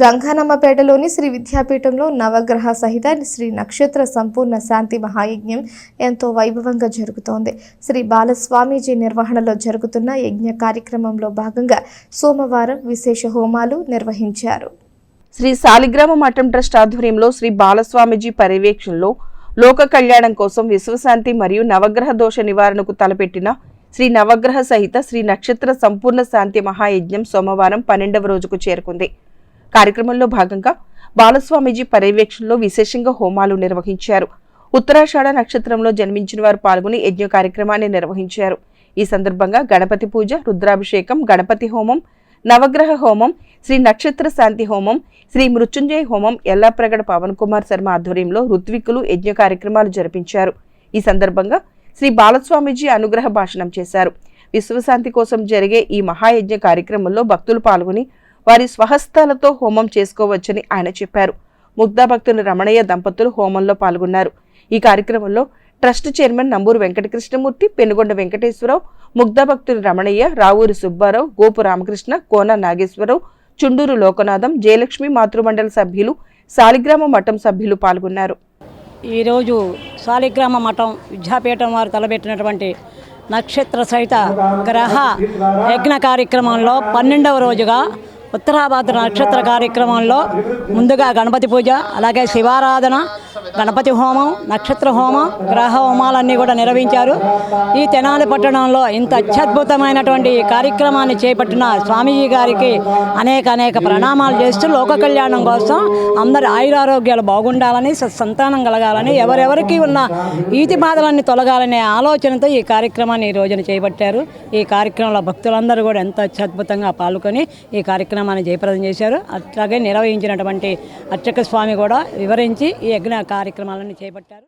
గంగానమ్మపేటలోని శ్రీ విద్యాపీఠంలో నవగ్రహ సహిత శ్రీ నక్షత్ర సంపూర్ణ శాంతి మహాయజ్ఞం ఎంతో వైభవంగా జరుగుతోంది. శ్రీ బాలస్వామీజీ నిర్వహణలో జరుగుతున్న యజ్ఞ కార్యక్రమంలో భాగంగా సోమవారం విశేష హోమాలు నిర్వహించారు. శ్రీ సాలిగ్రామ మఠం ట్రస్ట్ ఆధ్వర్యంలో శ్రీ బాలస్వామీజీ పర్యవేక్షణలో లోక కళ్యాణం కోసం విశ్వశాంతి మరియు నవగ్రహ దోష నివారణకు తలపెట్టిన శ్రీ నవగ్రహ సహిత శ్రీ నక్షత్ర సంపూర్ణ శాంతి మహాయజ్ఞం సోమవారం 12వ రోజుకు చేరుకుంది. కార్యక్రమంలో భాగంగా బాలస్వామీజీ పర్యవేక్షణలో విశేషంగా హోమాలు నిర్వహించారు. ఉత్తరాషాఢ నక్షత్రంలో జన్మించిన వారు పాల్గొని యజ్ఞ కార్యక్రమాన్ని నిర్వహించారు. ఈ సందర్భంగా గణపతి పూజ, రుద్రాభిషేకం, గణపతి హోమం, నవగ్రహ హోమం, శ్రీ నక్షత్ర శాంతి హోమం, శ్రీ మృత్యుంజయ హోమం ఎల్లాప్రగడ పవన్ కుమార్ శర్మ ఆధ్వర్యంలో ఋత్వికులు యజ్ఞ కార్యక్రమాలు జరిపించారు. ఈ సందర్భంగా శ్రీ బాలస్వామీజీ అనుగ్రహ భాషణం చేశారు. విశ్వశాంతి కోసం జరిగే ఈ మహాయజ్ఞ కార్యక్రమంలో భక్తులు పాల్గొని వారి స్వహస్తాలతో హోమం చేసుకోవచ్చని ఆయన చెప్పారు. ముగ్ధాభక్తుని రమణయ్య దంపతులు హోమంలో పాల్గొన్నారు. ఈ కార్యక్రమంలో ట్రస్ట్ చైర్మన్ నంబూరు వెంకటకృష్ణమూర్తి, పెనుగొండ వెంకటేశ్వరరావు, ముగ్ధాభక్తుని రమణయ్య, రావూరి సుబ్బారావు, గోపు రామకృష్ణ, కోన నాగేశ్వరరావు, చుండూరు లోకనాథం, జయలక్ష్మి మాతృమండలి సభ్యులు, సాలిగ్రామ మఠం సభ్యులు పాల్గొన్నారు. ఈరోజు సాలిగ్రామ మఠం విద్యాపీఠం వారు తలపెట్టినటువంటి నక్షత్ర సహిత గ్రహ యజ్ఞ కార్యక్రమంలో 12వ రోజుగా ఉత్తరాభాద్ర నక్షత్ర కార్యక్రమంలో ముందుగా గణపతి పూజ, అలాగే శివారాధన, గణపతి హోమం, నక్షత్ర హోమం, గ్రహ హోమాలన్నీ కూడా నిర్వహించారు. ఈ తెనాలి పట్టణంలో ఇంత అత్యద్భుతమైనటువంటి కార్యక్రమాన్ని చేపట్టిన స్వామీజీ గారికి అనేక ప్రణామాలు చేస్తూ లోక కళ్యాణం కోసం అందరి ఆయురారోగ్యాలు బాగుండాలని, సంతానం కలగాలని, ఎవరెవరికి ఉన్న ఈతి బాధలన్నీ తొలగాలనే ఆలోచనతో ఈ కార్యక్రమాన్ని ఈ రోజున చేపట్టారు. ఈ కార్యక్రమంలో భక్తులందరూ కూడా ఎంతో అత్యద్భుతంగా పాల్గొని ఈ కార్యక్రమాన్ని జయప్రదం చేశారు. అట్లాగే నిర్వహించినటువంటి అర్చక స్వామి కూడా వివరించి ఈ యజ్ఞ కార్యక్రమాలను చేపట్టారు.